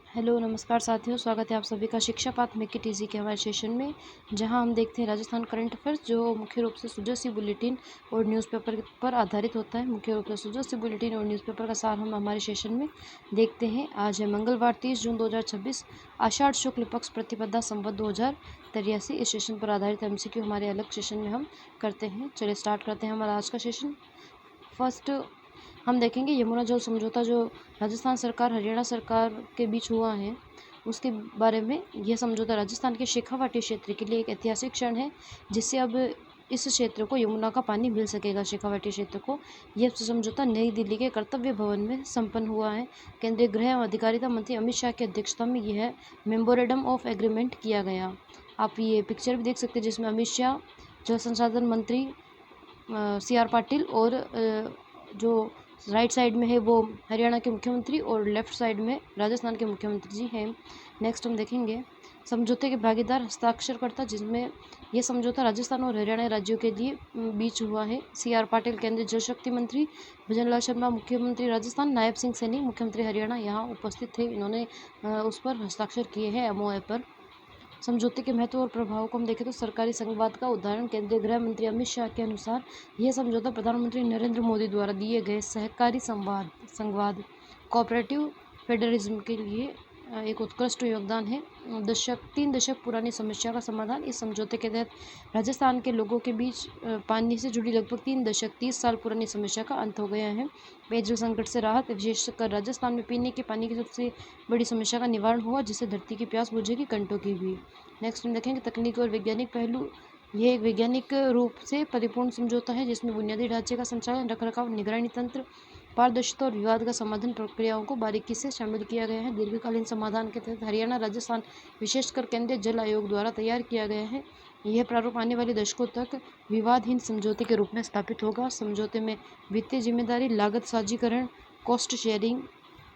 Hello नमस्कार साथियों, स्वागत है आप सभी का शिक्षा पाठ मेक इट ईजी के हमारे सेशन में, जहां हम देखते हैं राजस्थान करंट अफेयर्स जो मुख्य रूप से सुजोसी बुलेटिन और न्यूज़पेपर पर आधारित होता है। मुख्य रूप से सुजोसी बुलेटिन और न्यूज़पेपर का सार हम हमारे सेशन में देखते हैं। आज है मंगलवार 30 जून 2026, आषाढ़ शुक्ल पक्ष प्रतिपदा संवत 2083। इस सेशन पर आधारित MCQ हमारे अलग सेशन में हम करते हैं। चलिए स्टार्ट करते हैं हमारा आज का सेशन। फर्स्ट हम देखेंगे यमुना जल समझौता जो राजस्थान सरकार हरियाणा सरकार के बीच हुआ है, उसके बारे में। यह समझौता राजस्थान के शेखावाटी क्षेत्र के लिए एक ऐतिहासिक क्षण है, जिससे अब इस क्षेत्र को यमुना का पानी मिल सकेगा। शेखावाटी क्षेत्र को यह समझौता नई दिल्ली के कर्तव्य भवन में संपन्न हुआ है। केंद्रीय गृह एवं अधिकारिता मंत्री अमित शाह की अध्यक्षता में यह मेमोरेंडम ऑफ एग्रीमेंट किया गया। आप ये पिक्चर भी देख सकते हैं, जिसमें अमित शाह, जल संसाधन मंत्री CR पाटिल और जो राइट साइड में है वो हरियाणा के मुख्यमंत्री और लेफ्ट साइड में राजस्थान के मुख्यमंत्री जी हैं। नेक्स्ट हम देखेंगे समझौते के भागीदार हस्ताक्षरकर्ता, जिसमें यह समझौता राजस्थान और हरियाणा राज्यों के लिए बीच हुआ है। CR पाटिल केंद्रीय जल शक्ति मंत्री, भजनलाल शर्मा मुख्यमंत्री राजस्थान, नायब सिंह सैनी मुख्यमंत्री हरियाणा यहाँ उपस्थित थे। इन्होंने उस पर हस्ताक्षर किए हैं MOA पर। समझौते के महत्व और प्रभाव को हम देखें तो सरकारी संवाद का उदाहरण केंद्रीय गृह मंत्री अमित शाह के अनुसार यह समझौता प्रधानमंत्री नरेंद्र मोदी द्वारा दिए गए सहकारी संवाद कोऑपरेटिव फेडरलिज्म के लिए एक उत्कृष्ट योगदान है। 3 दशक पुरानी समस्या का समाधान। इस समझौते के तहत राजस्थान के लोगों के बीच पानी से जुड़ी लगभग 3 दशक 30 साल पुरानी समस्या का अंत हो गया है। पेयजल संकट से राहत, विशेषकर राजस्थान में पीने के पानी की सबसे बड़ी समस्या का निवारण हुआ, जिससे धरती की प्यास बुझेगी, कंटों की भी। नेक्स्ट हम देखेंगे तकनीकी और वैज्ञानिक पहलू। यह एक वैज्ञानिक रूप से परिपूर्ण समझौता है, जिसमें बुनियादी ढांचे का संचालन, रखरखाव, निगरानी तंत्र, पारदर्शिता और विवाद का समाधान प्रक्रियाओं को बारीकी से शामिल किया गया है। दीर्घकालीन समाधान के तहत हरियाणा राजस्थान विशेषकर केंद्रीय जल आयोग द्वारा तैयार किया गया है। यह प्रारूप आने वाले दशकों तक विवादहीन समझौते के रूप में स्थापित होगा। समझौते में वित्तीय जिम्मेदारी, लागत साझीकरण, कॉस्ट शेयरिंग,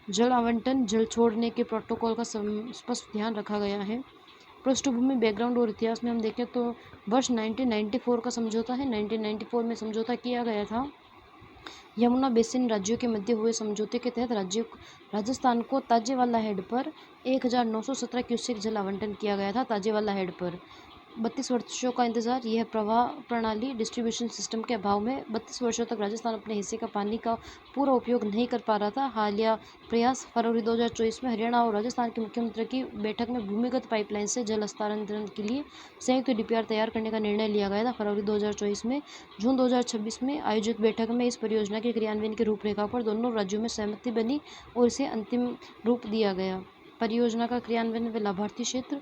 जल आवंटन, जल छोड़ने के प्रोटोकॉल का स्पष्ट ध्यान रखा गया है। पृष्ठभूमि, बैकग्राउंड और इतिहास में हम देखें तो वर्ष 1994 का समझौता है। 1994 में समझौता किया गया था। यमुना बेसिन राज्यों के मध्य हुए समझौते के तहत राजस्थान को ताजेवाला हेड पर 1917 क्यूसेक जल आवंटन किया गया था। ताजेवाला हेड पर 32 वर्षों का इंतजार। यह प्रवाह प्रणाली डिस्ट्रीब्यूशन सिस्टम के अभाव में 32 वर्षों तक राजस्थान अपने हिस्से का पानी का पूरा उपयोग नहीं कर पा रहा था। हालिया प्रयास फरवरी 2024 में हरियाणा और राजस्थान के मुख्यमंत्री की बैठक में भूमिगत पाइपलाइन से जल हस्तांतरण के लिए संयुक्त DPR तैयार करने का निर्णय लिया गया था। फरवरी 2024 में जून 2026 में आयोजित बैठक में इस परियोजना के क्रियान्वयन की रूपरेखा पर दोनों राज्यों में सहमति बनी और इसे अंतिम रूप दिया गया। परियोजना का क्रियान्वयन व लाभार्थी क्षेत्र।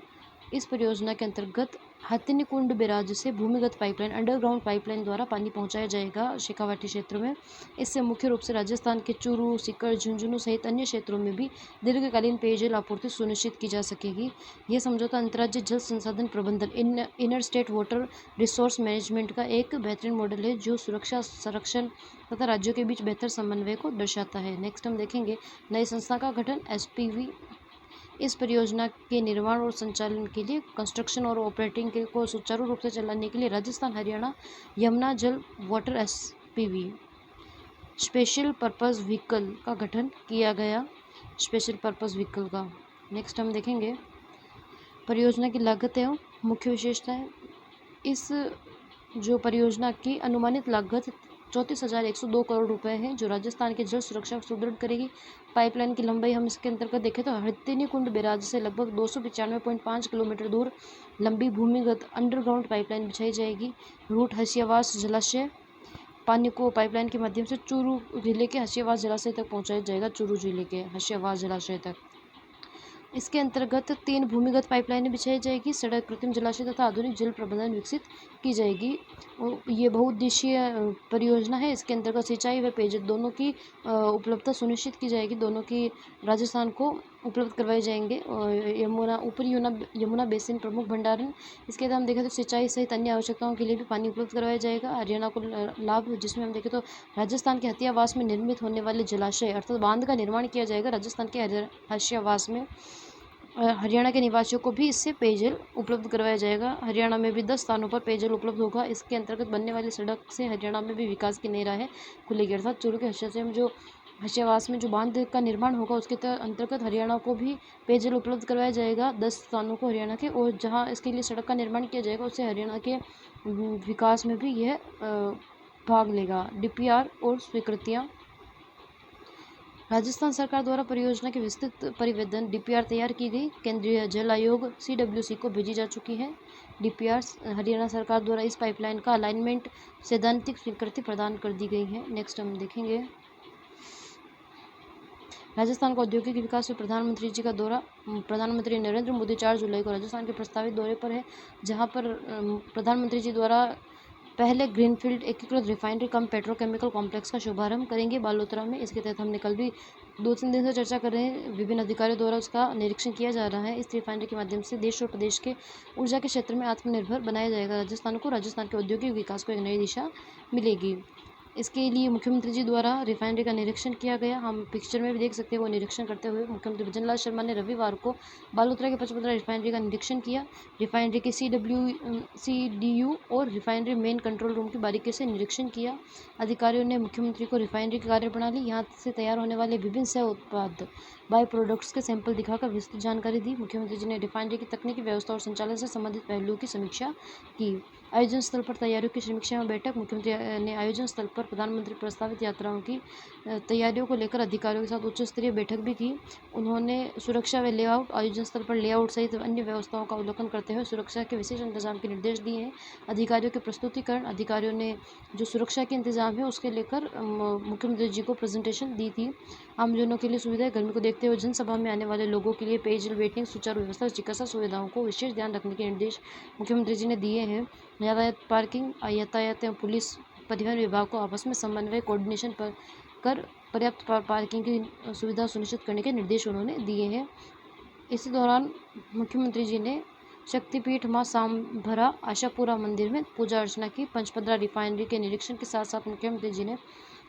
इस परियोजना के अंतर्गत हथिनीकुंड बैराज से भूमिगत पाइपलाइन, अंडरग्राउंड पाइपलाइन द्वारा पानी पहुंचाया जाएगा शेखावाटी क्षेत्र में। इससे मुख्य रूप से राजस्थान के चूरू, सीकर, झुंझुनू सहित अन्य क्षेत्रों में भी दीर्घकालीन पेयजल आपूर्ति सुनिश्चित की जा सकेगी। यह समझौता अंतर्राज्यीय जल संसाधन प्रबंधन, inner state water resource management का एक बेहतरीन मॉडल है, जो सुरक्षा, संरक्षण तथा राज्यों के बीच बेहतर समन्वय को दर्शाता है। नेक्स्ट हम देखेंगे नई संस्था का गठन, SPV। इस परियोजना के निर्माण और संचालन के लिए, कंस्ट्रक्शन और ऑपरेटिंग को सुचारू रूप से चलाने के लिए राजस्थान हरियाणा यमुना जल water SPV special purpose vehicle का गठन किया गया। स्पेशल पर्पस व्हीकल का। नेक्स्ट हम देखेंगे परियोजना की लागत एवं मुख्य विशेषताएं। इस जो परियोजना की अनुमानित लागत 34,102 करोड़ रुपए है, जो राजस्थान के जल सुरक्षा को सुदृढ़ करेगी। पाइपलाइन की लंबाई हम इसके अंतर्गत देखें तो हथिनीकुंड बैराज से लगभग 295.5 किलोमीटर दूर लंबी भूमिगत अंडरग्राउंड पाइपलाइन बिछाई जाएगी। रूट हसियावास जलाशय। पानी को पाइपलाइन के माध्यम से चूरू जिले के हसियावास जलाशय तक पहुंचाया जाएगा। चूरू जिले के हसियावास जलाशय तक। इसके अंतर्गत 3 भूमिगत पाइपलाइनें बिछाई जाएगी। सड़क, कृत्रिम जलाशय तथा आधुनिक जल प्रबंधन विकसित की जाएगी। ये बहुउद्देशीय परियोजना है। इसके अंतर्गत सिंचाई व पेयजल दोनों की उपलब्धता सुनिश्चित की जाएगी। दोनों की राजस्थान को उपलब्ध करवाए जाएंगे। यमुना बेसिन प्रमुख भंडारण। इसके तहत हम देखें तो सिंचाई सहित अन्य आवश्यकताओं के लिए भी पानी उपलब्ध करवाया जाएगा। हरियाणा को लाभ, जिसमें हम देखें तो राजस्थान के हथियावास में निर्मित होने वाले जलाशय अर्थात बांध का निर्माण किया जाएगा राजस्थान के हथियावास में। हरियाणा के निवासियों को भी इससे पेयजल उपलब्ध करवाया जाएगा। हरियाणा में भी 10 स्थानों पर पेयजल उपलब्ध होगा। इसके अंतर्गत बनने वाली सड़क से हरियाणा में भी विकास की नई राहें खुलेगी। अर्थात चूरू के हसियावास में जो हाशियावास में जो बांध का निर्माण होगा उसके अंतर्गत हरियाणा को भी पेयजल उपलब्ध करवाया जाएगा, 10 स्थानों को हरियाणा के, और जहां इसके लिए सड़क का निर्माण किया जाएगा उससे हरियाणा के विकास में भी यह भाग लेगा। डीपीआर और स्वीकृतियाँ। राजस्थान सरकार द्वारा परियोजना की विस्तृत परिवेदन डीपीआर तैयार की गई, केंद्रीय जल आयोग सीडब्ल्यूसी को भेजी जा चुकी है। डीपीआर हरियाणा सरकार द्वारा इस पाइपलाइन का अलाइनमेंट सैद्धांतिक स्वीकृति प्रदान कर दी गई है। नेक्स्ट हम देखेंगे राजस्थान का औद्योगिक विकास में प्रधानमंत्री जी का दौरा। प्रधानमंत्री नरेंद्र मोदी 4 जुलाई को राजस्थान के प्रस्तावित दौरे पर है, जहां पर प्रधानमंत्री जी द्वारा पहले ग्रीनफील्ड एकीकृत रिफाइनरी कम पेट्रोकेमिकल कॉम्प्लेक्स का शुभारंभ करेंगे बालोतरा में। इसके तहत हमने कल भी 2-3 दिन से चर्चा कर रहे हैं, विभिन्न अधिकारियों द्वारा उसका निरीक्षण किया जा रहा है। इस रिफाइनरी के माध्यम से देश और प्रदेश के ऊर्जा के क्षेत्र में आत्मनिर्भर बनाया जाएगा राजस्थान को। राजस्थान के औद्योगिक विकास को एक नई दिशा मिलेगी। इसके लिए मुख्यमंत्री जी द्वारा रिफाइनरी का निरीक्षण किया गया। हम पिक्चर में भी देख सकते हैं वो निरीक्षण करते हुए मुख्यमंत्री भजनलाल शर्मा ने रविवार को बालोतरा के पचपदरा रिफाइनरी का निरीक्षण किया। रिफाइनरी के CDU और रिफाइनरी मेन कंट्रोल रूम की बारीकी से निरीक्षण किया। अधिकारियों ने मुख्यमंत्री को रिफाइनरी की कार्यप्रणाली, यहाँ से तैयार होने वाले विभिन्न सह उत्पाद बाई प्रोडक्ट्स के सैंपल दिखाकर विस्तृत जानकारी दी। मुख्यमंत्री जी ने रिफाइनरी की तकनीकी व्यवस्था और संचालन से संबंधित पहलुओं की समीक्षा की। आयोजन स्थल पर तैयारियों की समीक्षा में बैठक। मुख्यमंत्री ने आयोजन स्थल पर प्रधानमंत्री प्रस्तावित यात्राओं की तैयारियों को लेकर अधिकारियों के साथ उच्च स्तरीय बैठक भी की। उन्होंने सुरक्षा व लेआउट, आयोजन स्थल पर लेआउट सहित अन्य व्यवस्थाओं का अवलोकन करते हुए सुरक्षा के विशेष इंतजाम के निर्देश दिए हैं। अधिकारियों के प्रस्तुतिकरण, अधिकारियों ने जो सुरक्षा के इंतजाम है उसके लेकर मुख्यमंत्री जी को प्रेजेंटेशन दी थी। आमजनों के लिए सुविधाएं, गर्मी को देखते हुए जनसभा में आने वाले लोगों के लिए पेयजल, वेटिंग, सुचारू व्यवस्था, चिकित्सा सुविधाओं को विशेष ध्यान रखने के निर्देश मुख्यमंत्री जी ने दिए हैं। यातायात पार्किंग, यातायात एवं पुलिस परिवहन विभाग को आपस में समन्वय कोऑर्डिनेशन कर पर्याप्त पार्किंग की सुविधा सुनिश्चित करने के निर्देश उन्होंने दिए हैं। इसी दौरान मुख्यमंत्री जी ने शक्तिपीठ मां सांभरा आशापुरा मंदिर में पूजा अर्चना की। पंचपदरा रिफाइनरी के निरीक्षण के साथ साथ मुख्यमंत्री जी ने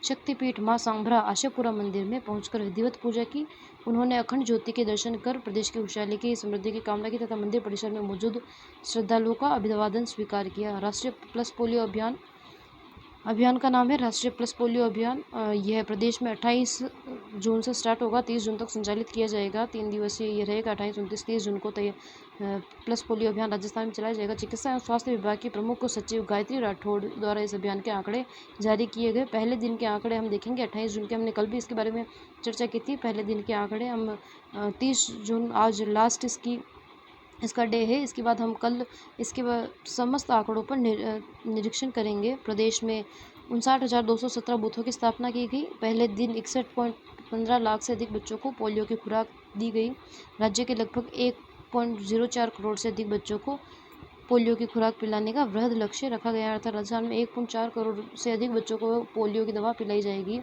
शक्तिपीठ मां सांभरा आशापुरा मंदिर में पहुंचकर विधिवत पूजा की। उन्होंने अखंड ज्योति के दर्शन कर प्रदेश की खुशहाली की, समृद्धि की कामना की तथा मंदिर परिसर में मौजूद श्रद्धालुओं का अभिवादन स्वीकार किया। राष्ट्रीय प्लस पोलियो अभियान का नाम है राष्ट्रीय प्लस पोलियो अभियान। यह प्रदेश में 28 जून से स्टार्ट होगा, 30 जून तक संचालित किया जाएगा। 3 दिवसीय ये रहेगा। 28, 29, 30 जून को प्लस पोलियो अभियान राजस्थान में चलाया जाएगा। चिकित्सा एवं स्वास्थ्य विभाग की प्रमुख सचिव गायत्री राठौड़ द्वारा इस अभियान के आंकड़े जारी किए गए। पहले दिन के आंकड़े हम देखेंगे 28 जून के, हमने कल भी इसके बारे में चर्चा की थी। पहले दिन के आंकड़े हम 30 जून, आज लास्ट इसका डे है। इसके बाद हम कल इसके बाद समस्त आंकड़ों पर निरीक्षण करेंगे। प्रदेश में 59,217 बूथों की स्थापना की गई। पहले दिन 61.15 लाख से अधिक बच्चों को पोलियो की खुराक दी गई। राज्य के लगभग 1.04 करोड़ से अधिक बच्चों को पोलियो की खुराक पिलाने का वृहद लक्ष्य रखा गया, अर्थात राजस्थान में 1.4 करोड़ से अधिक बच्चों को पोलियो की दवा पिलाई जाएगी।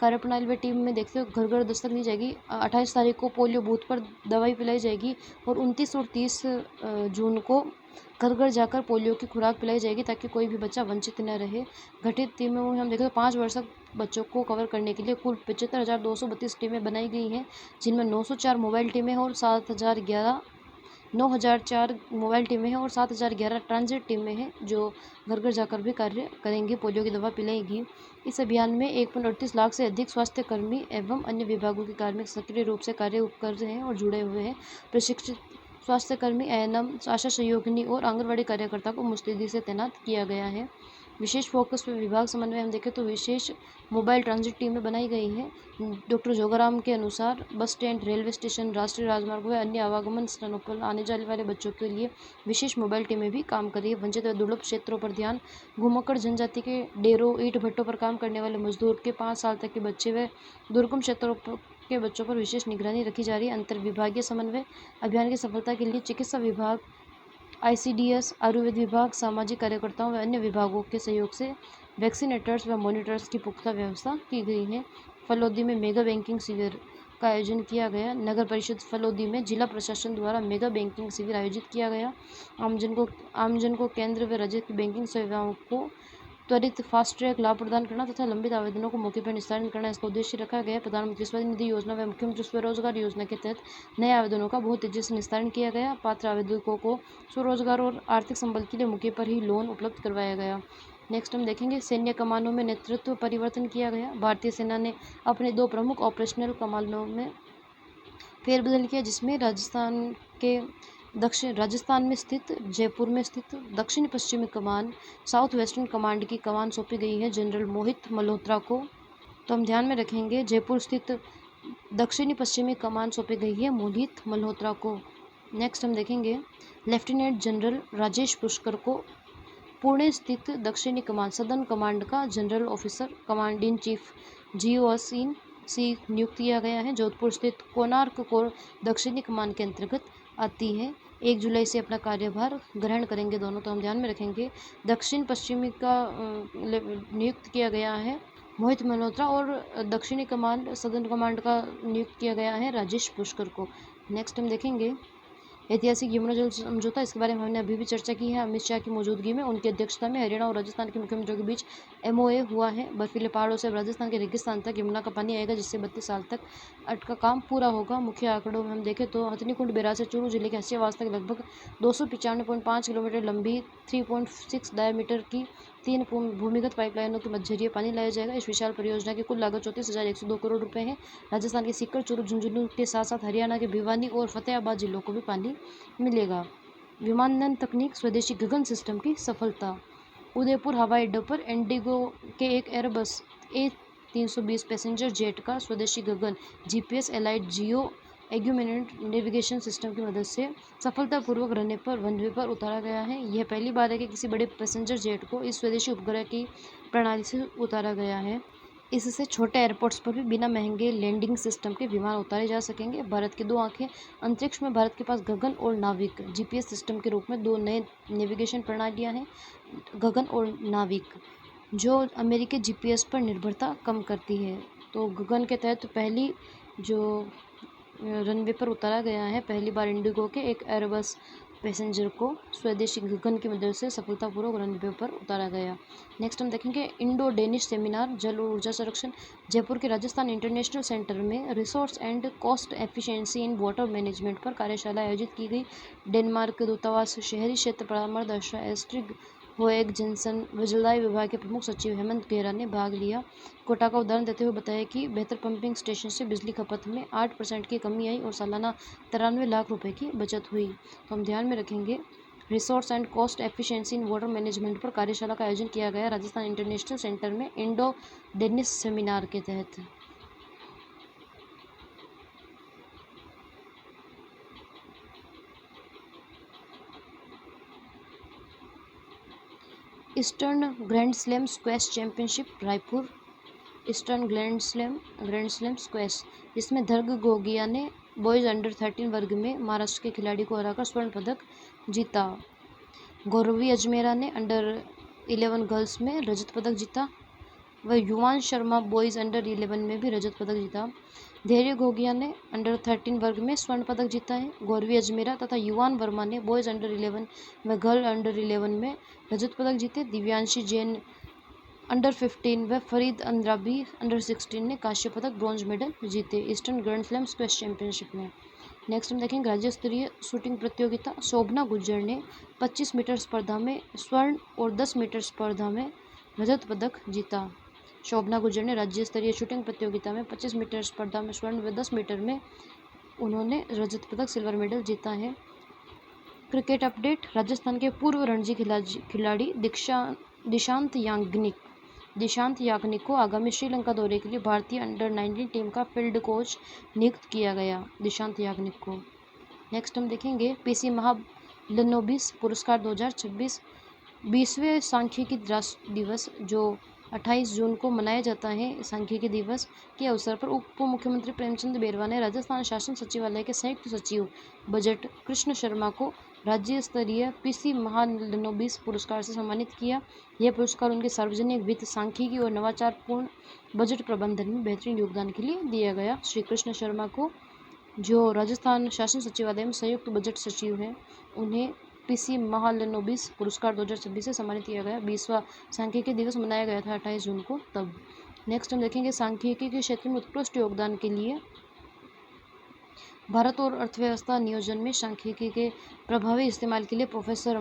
कार्यप्रणाली व टीम में देखते हो घर घर दस्तक दी जाएगी। 28 तारीख को पोलियो बूथ पर दवाई पिलाई जाएगी और 29 और 30 जून को घर घर जाकर पोलियो की खुराक पिलाई जाएगी ताकि कोई भी बच्चा वंचित न रहे। गठित टीमों में हम देखें तो 5 वर्ष तक बच्चों को कवर करने के लिए कुल 75,232 टीमें बनाई गई हैं, जिनमें 904 मोबाइल टीमें हैं और 9,004 मोबाइल टीमें हैं और 7,011 ट्रांजिट टीमें हैं जो घर घर जाकर भी कार्य करेंगी, पोलियो की दवा पिलाएगी। इस अभियान में 1.38 लाख से अधिक स्वास्थ्यकर्मी एवं अन्य विभागों के कार्मिक सक्रिय रूप से कार्य कर रहे हैं और जुड़े हुए हैं। प्रशिक्षित स्वास्थ्यकर्मी, ANM, आशा सहयोगिनी और आंगनबाड़ी कार्यकर्ता को मुस्तैदी से तैनात किया गया है। विशेष फोकस पे विभाग समन्वय हम देखें तो विशेष मोबाइल ट्रांजिट टीमें बनाई गई हैं। डॉक्टर जोगाराम के अनुसार बस स्टैंड, रेलवे स्टेशन, राष्ट्रीय राजमार्ग व अन्य आवागमन स्थानों पर आने जाने वाले बच्चों के लिए विशेष मोबाइल टीमें भी काम कर रही है। वंचित व दुर्लभ क्षेत्रों पर ध्यान, घुमक्कड़ जनजाति के डेरों, ईंट भट्टों पर काम करने वाले मजदूर के 5 साल तक के बच्चे व दुर्गम क्षेत्रों के बच्चों पर विशेष निगरानी रखी जा रही है। अंतर विभागीय समन्वय अभियान की सफलता के लिए चिकित्सा विभाग, ICDS, आयुर्वेद विभाग, सामाजिक कार्यकर्ताओं व अन्य विभागों के सहयोग से वैक्सीनेटर्स व मॉनिटर्स की पुख्ता व्यवस्था की गई है। फलोदी में मेगा बैंकिंग शिविर का आयोजन किया गया। नगर परिषद फलोदी में जिला प्रशासन द्वारा मेगा बैंकिंग शिविर आयोजित किया गया। आमजन को केंद्र व राज्य की बैंकिंग सेवाओं को त्वरित फास्ट ट्रैक लाभ प्रदान करना तथा लंबित आवेदनों को मौके पर निस्तारण करना इसका उद्देश्य रखा गया है। प्रधानमंत्री स्वनिधि योजना व मुख्यमंत्री स्वरोजगार योजना के तहत नए आवेदनों का बहुत तेजी से निस्तारण किया गया। पात्र आवेदकों को स्वरोजगार और आर्थिक संबल के लिए मौके पर ही लोन उपलब्ध करवाया गया। नेक्स्ट हम देखेंगे सैन्य कमानों में नेतृत्व परिवर्तन किया गया। भारतीय सेना ने अपने 2 प्रमुख ऑपरेशनल कमानों में फेरबदल किया, जिसमें राजस्थान में स्थित जयपुर में स्थित दक्षिण पश्चिमी कमान साउथ वेस्टर्न कमांड की कमान सौंपी गई है जनरल मोहित मल्होत्रा को। तो हम ध्यान में रखेंगे जयपुर स्थित दक्षिणी पश्चिमी कमान सौंपी गई है मोहित मल्होत्रा को। नेक्स्ट हम देखेंगे लेफ्टिनेंट जनरल राजेश पुष्कर को पुणे स्थित दक्षिणी कमान सदर्न कमांड का general officer command in chief GOC नियुक्त किया गया है। जोधपुर स्थित कोणार्क कोर दक्षिणी कमान के अंतर्गत आती है। 1 जुलाई से अपना कार्यभार ग्रहण करेंगे दोनों। तो हम ध्यान में रखेंगे दक्षिण पश्चिमी का नियुक्त किया गया है मोहित मल्होत्रा और दक्षिणी कमांड सदर्न कमांड का नियुक्त किया गया है राजेश पुष्कर को। नेक्स्ट हम देखेंगे ऐतिहासिक यमुना जल समझौता। इसके बारे में हमने अभी भी चर्चा की है। अमित शाह की मौजूदगी में उनकी अध्यक्षता में हरियाणा और राजस्थान के मुख्यमंत्रियों के बीच MOA हुआ है। बर्फीले पहाड़ों से राजस्थान के रेगिस्तान तक यमुना का पानी आएगा, जिससे 32 साल तक का काम पूरा होगा। मुख्य आंकड़ों में हम देखें तो हथनीकुंड बैराज से चूरू जिले के हसियावास तक लगभग 295.5 किलोमीटर लंबी 3.6 डायमीटर की 3 भूमिगत पाइपलाइनों के मध्यस्थीय पानी लाया जाएगा। इस विशाल परियोजना की कुल लागत 34,102 करोड़ रुपए है। राजस्थान के सीकर, चूरू, झुंझुनू के साथ साथ हरियाणा के भिवानी और फतेहाबाद जिलों को भी पानी मिलेगा। विमानन तकनीक स्वदेशी गगन सिस्टम की सफलता। उदयपुर हवाई अड्डे पर इंडिगो के एक एयरबस A320 पैसेंजर जेट का स्वदेशी गगन GPS एलाइड जियो एग्यूमेंट नेविगेशन सिस्टम की मदद से सफलतापूर्वक रनवे पर उतारा गया है। यह पहली बार है कि किसी बड़े पैसेंजर जेट को इस स्वदेशी उपग्रह की प्रणाली से उतारा गया है। इससे छोटे एयरपोर्ट्स पर भी बिना महंगे लैंडिंग सिस्टम के विमान उतारे जा सकेंगे। भारत की 2 आंखें। अंतरिक्ष में भारत के पास गगन और नाविक GPS सिस्टम के रूप में 2 नए नेविगेशन प्रणालियां हैं, गगन और नाविक, जो अमेरिकी GPS पर निर्भरता कम करती है। तो गगन के तहत पहली जो रनवे पर उतारा गया है, पहली बार इंडिगो के एक एयरबस पैसेंजर को स्वदेशी गगन की मदद से सफलतापूर्वक रनवे पर उतारा गया। नेक्स्ट हम देखेंगे इंडो डेनिश सेमिनार जल और ऊर्जा संरक्षण। जयपुर के राजस्थान इंटरनेशनल सेंटर में resource and cost efficiency in water management पर कार्यशाला आयोजित की गई। डेनमार्क के दूतावास, शहरी क्षेत्र परामर्श एस्ट्रिग होएग जेंसन व जलदाय विभाग के प्रमुख सचिव हेमंत गेरा ने भाग लिया। कोटा का उदाहरण देते हुए बताया कि बेहतर पंपिंग स्टेशन से बिजली खपत में 8% की कमी आई और सालाना 93 लाख रुपए की बचत हुई। तो हम ध्यान में रखेंगे resource and cost efficiency in water management पर कार्यशाला का आयोजन किया गया राजस्थान इंटरनेशनल सेंटर में इंडो डेनिश सेमिनार के तहत। Eastern grand slam squash championship Raipur. Eastern grand slam squash, जिसमें धर्ग गोगिया ने बॉयज़ अंडर 13 वर्ग में महाराष्ट्र के खिलाड़ी को हराकर स्वर्ण पदक जीता। गौरवी अजमेरा ने अंडर 11 गर्ल्स में रजत पदक जीता व युवान शर्मा बॉयज़ अंडर 11 में भी रजत पदक जीता। धैर्य गोगिया ने अंडर 13 वर्ग में स्वर्ण पदक जीता है। गौरवी अजमेरा तथा युवान वर्मा ने बॉयज़ अंडर 11 व गर्ल अंडर 11 में रजत पदक जीते। दिव्यांशी जैन अंडर 15 व फरीद अंद्राबी अंडर 16 ने कांस्य पदक ब्रॉन्ज मेडल जीते eastern grand slam squash championship में। नेक्स्ट हम देखेंगे राज्य स्तरीय शूटिंग प्रतियोगिता। शोभना गुज्जर ने 25 मीटर स्पर्धा में स्वर्ण और 10 मीटर स्पर्धा में रजत पदक जीता। शोभना गुज्जर ने राज्य स्तरीय शूटिंग प्रतियोगिता में 25 मीटर स्पर्धा में स्वर्ण व 10 मीटर में उन्होंने रजत पदक सिल्वर मेडल जीता है। Cricket update. राजस्थान के पूर्व रणजी खिलाड़ी दिशांत याग्निक को आगामी श्रीलंका दौरे के लिए भारतीय अंडर 19 टीम का फील्ड कोच नियुक्त किया गया। दिशांत याग्निक को। नेक्स्ट हम देखेंगे PC महालनोबिस पुरस्कार 2026। 20वें सांख्यिकी राष्ट्रीय दिवस जो 28 जून को मनाया जाता है, सांख्यिकी दिवस के अवसर पर उप मुख्यमंत्री प्रेमचंद बेरवा ने राजस्थान शासन सचिवालय के संयुक्त सचिव बजट कृष्ण शर्मा को राज्य स्तरीय PC महालनोबिस पुरस्कार से सम्मानित किया। यह पुरस्कार उनके सार्वजनिक वित्त, सांख्यिकी और नवाचारपूर्ण बजट प्रबंधन में बेहतरीन योगदान के लिए दिया गया। श्री कृष्ण शर्मा को, जो राजस्थान शासन सचिवालय में संयुक्त बजट सचिव हैं, उन्हें PC महालनोबिस पुरस्कार 2026 से सम्मानित किया गया। 20वां सांख्यिकी दिवस मनाया गया था 28 जून को तब। नेक्स्ट हम देखेंगे सांख्यिकी के क्षेत्र में उत्कृष्ट योगदान के लिए भारत और अर्थव्यवस्था नियोजन में सांख्यिकी के प्रभावी इस्तेमाल के लिए प्रोफेसर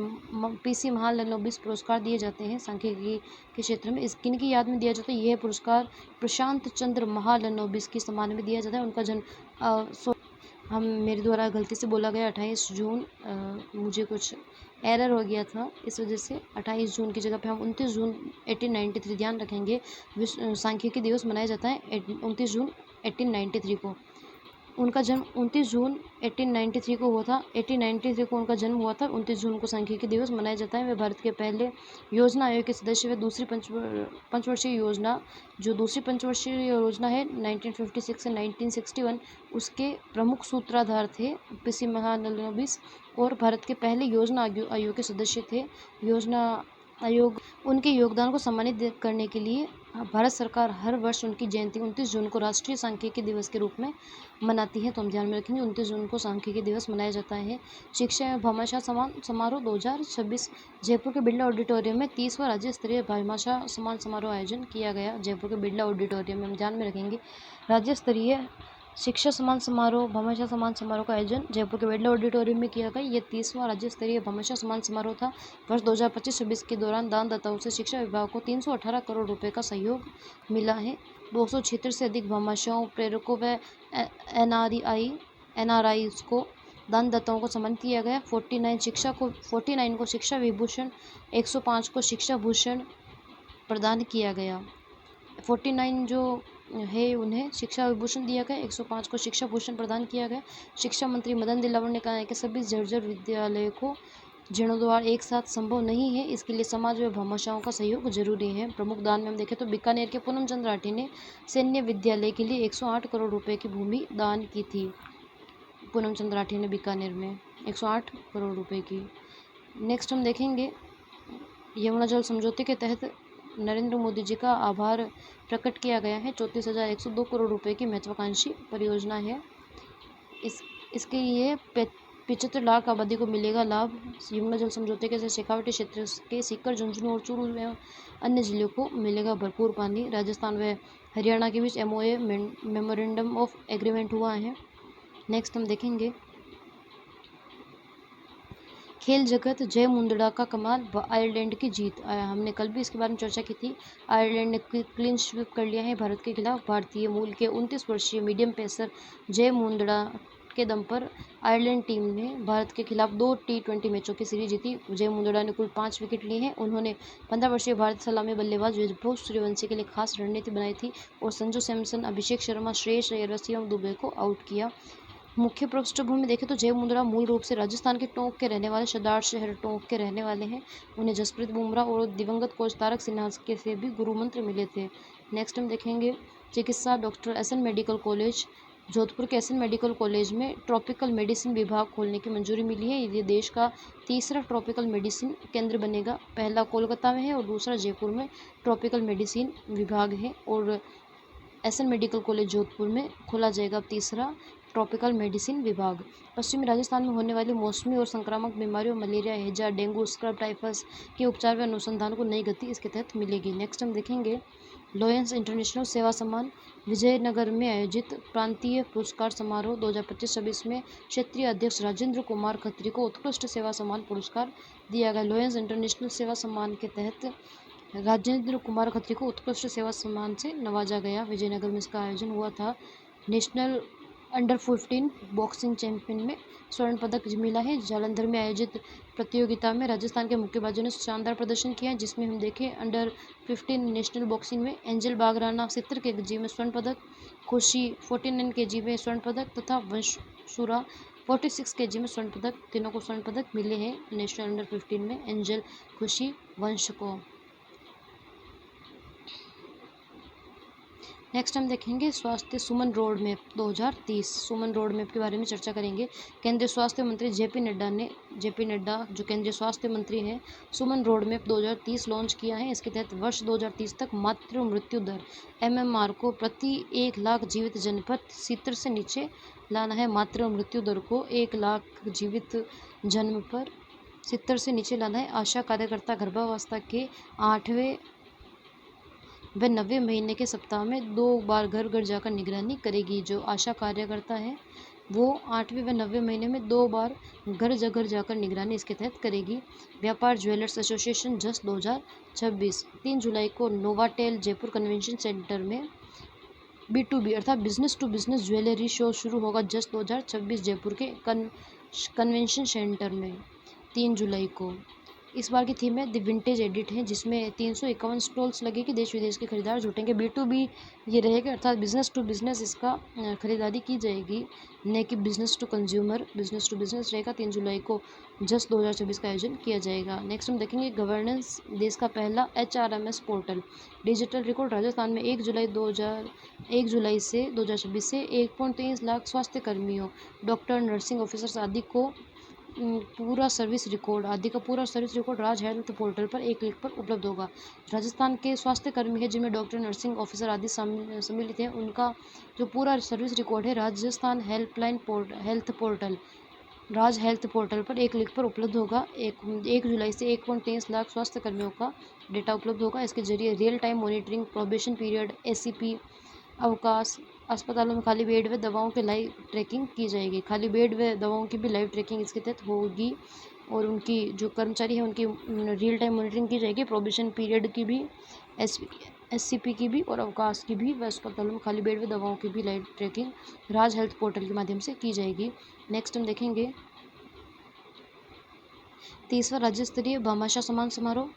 PC महालनोबिस पुरस्कार दिए जाते हैं। सांख्यिकी के क्षेत्र में किनकी याद में दिया जाता है? यह पुरस्कार प्रशांत चंद्र महालनोबिस के सम्मान में दिया जाता है। उनका जन्म मेरे द्वारा गलती से बोला गया 28 जून, मुझे कुछ एरर हो गया था, इस वजह से 28 जून की जगह पे हम 29 जून 1893 ध्यान रखेंगे। विश्व सांख्यिकी दिवस मनाया जाता है 29 जून 1893 को। उनका जन्म 29 जून 1893 को हुआ था। 1893 को उनका जन्म हुआ था। 29 जून को सांख्यिकी दिवस मनाया जाता है। वे भारत के पहले योजना आयोग के सदस्य व दूसरी पंचवर्षीय योजना, जो दूसरी पंचवर्षीय योजना है 1956 से 1961, उसके प्रमुख सूत्रधार थे PC महालनोबिस, और भारत के पहले योजना आयोग के सदस्य थे। योजना आयोग उनके योगदान को सम्मानित करने के लिए भारत सरकार हर वर्ष उनकी जयंती 29 जून को राष्ट्रीय सांख्यिकी दिवस के रूप में मनाती है। तो हम ध्यान में रखेंगे 29 जून को सांख्यिकी दिवस मनाया जाता है। शिक्षा एवं भामाशाह सम्मान समारोह 2026 जयपुर के बिरला ऑडिटोरियम में 30वां राज्य स्तरीय भामाशाह सम्मान समारोह आयोजन किया गया। जयपुर के बिरला ऑडिटोरियम में हम ध्यान में रखेंगे राज्य स्तरीय शिक्षा सम्मान समारोह भामाशाह सम्मान समारोह का आयोजन जयपुर के बिरला ऑडिटोरियम में किया गया। यह 30वां राज्य स्तरीय भामाशाह सम्मान समारोह था। वर्ष 2025-26 के दौरान दानदाताओं से शिक्षा विभाग को 318 करोड़ रुपए का सहयोग मिला है। 276 से अधिक भामाशाहों, प्रेरकों व NRIs को दानदाताओं को सम्मानित किया गया। 49 को शिक्षा विभूषण, 105 को शिक्षा भूषण प्रदान किया गया। 49 जो है उन्हें शिक्षा विभूषण दिया गया, 105 को शिक्षा भूषण प्रदान किया गया। शिक्षा मंत्री मदन दिलावर ने कहा है कि सभी जर्जर विद्यालयों को जीर्णोद्धार एक साथ संभव नहीं है, इसके लिए समाज व भामाशाहों का सहयोग जरूरी है। प्रमुख दान में हम देखें तो बीकानेर के पूनम चंद्र राठी ने सैन्य विद्यालय के लिए 108 करोड़ रुपए की भूमि दान की थी। पूनम चंद्र राठी ने बीकानेर में 108 करोड़ रुपए की। नेक्स्ट हम देखेंगे यमुना जल समझौते के तहत नरेंद्र मोदी जी का आभार प्रकट किया गया है। 34,102 करोड़ रुपए की महत्वाकांक्षी परियोजना है। इसके लिए 75 लाख आबादी को मिलेगा लाभ। यमुना जल समझौते के शेखावटी क्षेत्र के सीकर, झुंझुनू और चूरू एवं अन्य जिलों को मिलेगा भरपूर पानी। राजस्थान व हरियाणा के बीच MOA मेमोरेंडम ऑफ एग्रीमेंट हुआ है। नेक्स्ट हम देखेंगे खेल जगत, जय मुंदड़ा का कमाल व आयरलैंड की जीत। हमने कल भी इसके बारे में चर्चा की थी। आयरलैंड ने क्लीन स्वीप कर लिया है भारत के खिलाफ। भारतीय मूल के 29 वर्षीय मीडियम पेसर जय मुंदड़ा के दम पर आयरलैंड टीम ने भारत के खिलाफ 2 T20 मैचों की सीरीज जीती। जय मुंदड़ा ने कुल 5 विकेट लिए हैं। उन्होंने 15 वर्षीय भारतीय सलामी बल्लेबाज वैभव सूर्यवंशी के लिए खास रणनीति बनाई थी और संजू सैमसन, अभिषेक शर्मा, श्रेयस अय्यर व शिवम दुबे को आउट किया। मुख्य पृष्ठभूमि देखें तो जय मुंदड़ा मूल रूप से राजस्थान के टोंक के रहने वाले, सरदार शहर टोंक के रहने वाले हैं। उन्हें जसप्रीत बुमराह और दिवंगत कोच तारक सिन्हा के से भी गुरु मंत्र मिले थे। नेक्स्ट हम देखेंगे चिकित्सा, doctor SN medical college. Jodhpur के SN मेडिकल कॉलेज में ट्रॉपिकल मेडिसिन विभाग खोलने की मंजूरी मिली है। ये देश का तीसरा ट्रॉपिकल मेडिसिन केंद्र बनेगा। पहला कोलकाता में है और दूसरा जयपुर में ट्रॉपिकल मेडिसिन विभाग है, और SN मेडिकल कॉलेज जोधपुर में खोला जाएगा अब तीसरा ट्रॉपिकल मेडिसिन विभाग। पश्चिमी राजस्थान में होने वाली मौसमी और संक्रामक बीमारियों मलेरिया, हैजा, डेंगू, स्क्रब टाइफस के उपचार व अनुसंधान को नई गति इसके तहत मिलेगी। नेक्स्ट हम देखेंगे लॉयंस इंटरनेशनल सेवा सम्मान। विजयनगर में आयोजित प्रांतीय पुरस्कार समारोह 2025-26 में क्षेत्रीय अध्यक्ष राजेंद्र कुमार खत्री को उत्कृष्ट सेवा सम्मान पुरस्कार दिया गया। लॉयंस इंटरनेशनल सेवा सम्मान के तहत राजेंद्र कुमार खत्री को उत्कृष्ट सेवा सम्मान से नवाजा गया। विजयनगर में इसका आयोजन हुआ था। नेशनल अंडर 15 बॉक्सिंग चैंपियन में स्वर्ण पदक मिला है। जालंधर में आयोजित प्रतियोगिता में राजस्थान के मुक्केबाजों ने शानदार प्रदर्शन किया, जिसमें हम देखें अंडर 15 नेशनल बॉक्सिंग में एंजल बागराना 70 kg में स्वर्ण पदक, खुशी 49 kg में स्वर्ण पदक तथा वंशुरा 46 kg में स्वर्ण पदक, तीनों को स्वर्ण पदक मिले हैं नेशनल अंडर 15 में, एंजल, खुशी, वंश को। नेक्स्ट हम देखेंगे स्वास्थ्य सुमन रोड मैप 2030। सुमन रोड मैप के बारे में चर्चा करेंगे। केंद्रीय स्वास्थ्य मंत्री JP नड्डा जो केंद्रीय स्वास्थ्य मंत्री हैं, सुमन रोड मैप 2030 लॉन्च किया है। इसके तहत वर्ष 2030 तक मातृ मृत्यु दर MMR को प्रति 1 लाख जीवित जन पर 70 से नीचे लाना है। मातृ मृत्यु दर को 1 लाख जीवित जन्म पर 70 से नीचे लाना है। आशा कार्यकर्ता गर्भावस्था के 8वें व 90 महीने के सप्ताह में 2 बार घर घर जाकर निगरानी करेगी। जो आशा कार्यकर्ता है वो 8वें व 9वें महीने में 2 बार घर जगह जाकर निगरानी इसके तहत करेगी। व्यापार ज्वेलर्स एसोसिएशन जस्ट 2026 3 जुलाई को नोवाटेल जयपुर कन्वेंशन सेंटर में B2B अर्थात business to business jewellery show शुरू होगा जस्ट 2026 जयपुर के कन्वेंशन सेंटर में 3 जुलाई को। इस बार की थीम है द विंटेज एडिट है, जिसमें 351 स्टॉल्स लगेगी। देश विदेश के खरीदार जुटेंगे। B2B ये रहेगा अर्थात बिजनेस टू बिजनेस इसका खरीदारी की जाएगी, न कि business to consumer. Business to business रहेगा। 3 जुलाई को जस्ट 2026 का आयोजन किया जाएगा। नेक्स्ट हम देखेंगे गवर्नेंस। देश का पहला HRMS portal digital record Rajasthan में 1 जुलाई से 2026 से 1.23 लाख स्वास्थ्य कर्मियों, डॉक्टर, नर्सिंग ऑफिसर्स आदि का पूरा सर्विस रिकॉर्ड राज हेल्थ पोर्टल पर एक क्लिक पर उपलब्ध होगा। राजस्थान के स्वास्थ्य कर्मी है जिनमें डॉक्टर, नर्सिंग ऑफिसर आदि सम्मिलित हैं, उनका जो पूरा सर्विस रिकॉर्ड है राजस्थान राज हेल्थ पोर्टल पर एक क्लिक पर उपलब्ध होगा। 1 जुलाई से 1.23 लाख स्वास्थ्य कर्मियों का डेटा उपलब्ध होगा। इसके जरिए real time monitoring, probation period, ACP, अवकाश, अस्पतालों में खाली बेड व दवाओं की लाइव ट्रैकिंग की जाएगी। खाली बेड व दवाओं की भी लाइव ट्रैकिंग इसके तहत होगी और उनकी जो कर्मचारी है उनकी रियल टाइम मॉनिटरिंग की जाएगी। प्रोबेशन पीरियड की भी, SCP की भी और अवकाश की भी व अस्पतालों में खाली बेड व दवाओं की भी लाइव ट्रैकिंग राज हेल्थ पोर्टल के माध्यम से की जाएगी। नेक्स्ट हम देखेंगे 30वां राज्य स्तरीय भामाशाह सम्मान समारोह।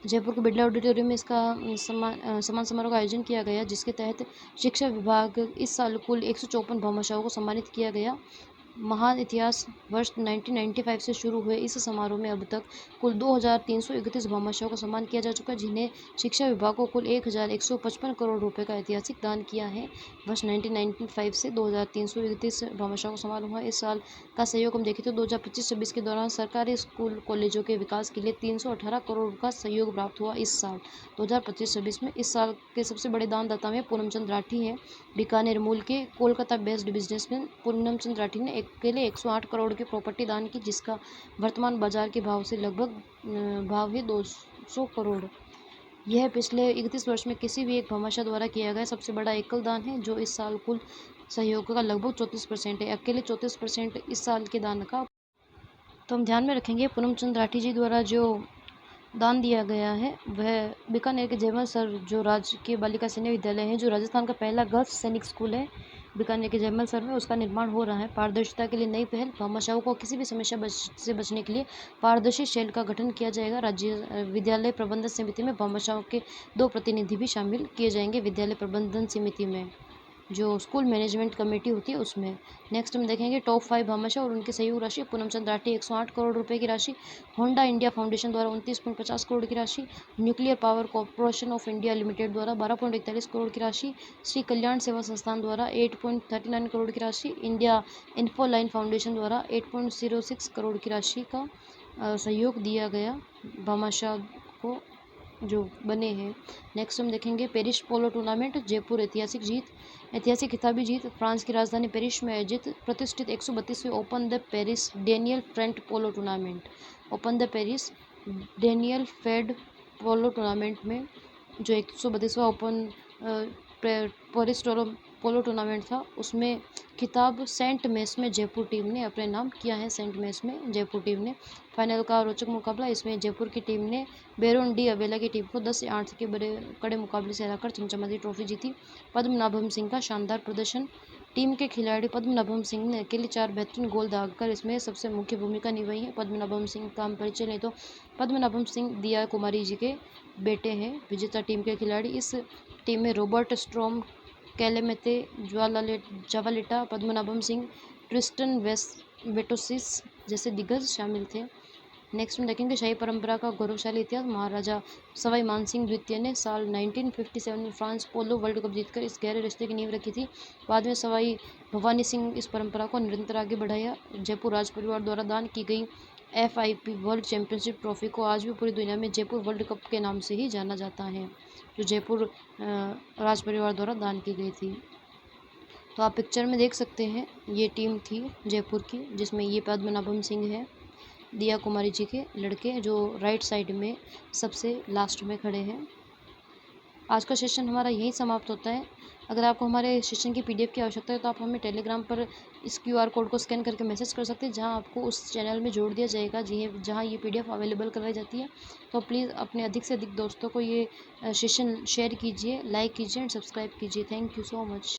जयपुर के बिरला ऑडिटोरियम में इसका सम्मान समारोह का आयोजन किया गया, जिसके तहत शिक्षा विभाग इस साल कुल 154 भामाशाहों को सम्मानित किया गया। महान इतिहास वर्ष 1995 से शुरू हुए इस समारोह में अब तक कुल 2331 भामाशाहों का सम्मान किया जा चुका है, जिन्हें शिक्षा विभाग को कुल 1155 करोड़ रुपए का ऐतिहासिक दान किया है। वर्ष 1995 से 2331 भामाशाहों का सम्मान हुआ। इस साल का सहयोग हम देखें तो 2025-26 के दौरान सरकारी स्कूल कॉलेजों के विकास के लिए 318 करोड़ का सहयोग प्राप्त हुआ। इस साल 2025-26 में इस साल के सबसे बड़े दानदाता में पूनमचंद राठी हैं। बीकानेर मूल के कोलकाता बेस्ड बिजनेसमैन पूनमचंद राठी ने अकेले 108 करोड़ की प्रॉपर्टी दान की, जिसका वर्तमान बाजार के भाव से लगभग भाव है 200 करोड़। यह पिछले 31 वर्ष में किसी भी एक भामाशाह द्वारा किया गया सबसे बड़ा एकल दान है, जो इस साल कुल सहयोग का लगभग 34% है। अकेले 34% इस साल के दान का। तो हम ध्यान में रखेंगे पूनमचंद राठी जी द्वारा जो दान दिया गया है वह बीकानेर के जयमल सर जो राजकीय बालिका सैन्य विद्यालय है, जो राजस्थान का पहला गर्ल्स सैनिक स्कूल है बीकानेर के जयमल सर में, उसका निर्माण हो रहा है। पारदर्शिता के लिए नई पहल, भामाशाहों को किसी भी समस्या से बचने के लिए पारदर्शी सेल का गठन किया जाएगा। राज्य विद्यालय प्रबंधन समिति में भामाशाहों के 2 प्रतिनिधि भी शामिल किए जाएंगे। विद्यालय प्रबंधन समिति में जो स्कूल मैनेजमेंट कमेटी होती है उसमें। नेक्स्ट हम देखेंगे टॉप 5 भामाशाह और उनकी सहयोग राशि। पूनमचंद राठी 108 करोड़ रुपए की राशि, होंडा इंडिया फाउंडेशन द्वारा 29.50 करोड़ की राशि, nuclear power corporation of India limited द्वारा 12.41 करोड़ की राशि, श्री कल्याण सेवा संस्थान द्वारा 8.39 करोड़ की राशि, इंडिया इन्फोलाइन फाउंडेशन द्वारा 8.06 करोड़ की राशि का सहयोग दिया गया भामाशाह को जो बने हैं। नेक्स्ट हम देखेंगे पेरिस पोलो टूर्नामेंट। जयपुर ऐतिहासिक खिताबी जीत। फ्रांस की राजधानी पेरिस में आयोजित प्रतिष्ठित 132वें open the Paris Daniel Fred polo tournament polo tournament में जो 132वां ओपन पेरिस पोलो टूर्नामेंट था, उसमें खिताब सेंट मेस में जयपुर टीम ने अपने नाम किया है। सेंट मेस में जयपुर टीम ने फाइनल का रोचक मुकाबला, इसमें जयपुर की टीम ने बेरोन डी अवेला की टीम को 10 से 8 के बड़े कड़े मुकाबले से हराकर चमचमाती ट्रॉफी जीती। पद्मनाभम सिंह का शानदार प्रदर्शन। टीम के खिलाड़ी पद्मनाभम सिंह ने अकेले 4 बेहतरीन गोल दागकर इसमें सबसे मुख्य भूमिका निभाई है। पद्मनाभम सिंह का हम परिचय लें तो पद्मनाभम सिंह दिया कुमारी जी के बेटे हैं। विजेता टीम के खिलाड़ी, इस टीम में रॉबर्ट स्ट्रॉम, कैलेमेते जावालिटा, पद्मनाभम सिंह, ट्रिस्टन वेटोसिस जैसे दिग्गज शामिल थे। नेक्स्ट हम देखेंगे शाही परंपरा का गौरवशाली इतिहास। महाराजा सवाई मानसिंह द्वितीय ने साल 1957 में फ्रांस पोलो वर्ल्ड कप जीतकर इस गहरे रिश्ते की नींव रखी थी। बाद में सवाई भवानी सिंह इस परंपरा को निरंतर आगे बढ़ाया। जयपुर राज परिवार द्वारा दान की गई FIP वर्ल्ड चैंपियनशिप ट्रॉफी को आज भी पूरी दुनिया में जयपुर वर्ल्ड कप के नाम से ही जाना जाता है, जो जयपुर राज परिवार द्वारा दान की गई थी। तो आप पिक्चर में देख सकते हैं ये टीम थी जयपुर की, जिसमें ये पद्मनाभम सिंह है, दिया कुमारी जी के लड़के, जो राइट साइड में सबसे लास्ट में खड़े हैं। आज का सेशन हमारा यहीं समाप्त होता है। अगर आपको हमारे सेशन की PDF की आवश्यकता है तो आप हमें टेलीग्राम पर इस QR कोड को स्कैन करके मैसेज कर सकते हैं, जहां आपको उस चैनल में जोड़ दिया जाएगा जहां ये PDF अवेलेबल करवाई जाती है। तो प्लीज़ अपने अधिक से अधिक दोस्तों को ये सेशन शेयर कीजिए, लाइक कीजिए एंड सब्सक्राइब कीजिए। Thank you so much.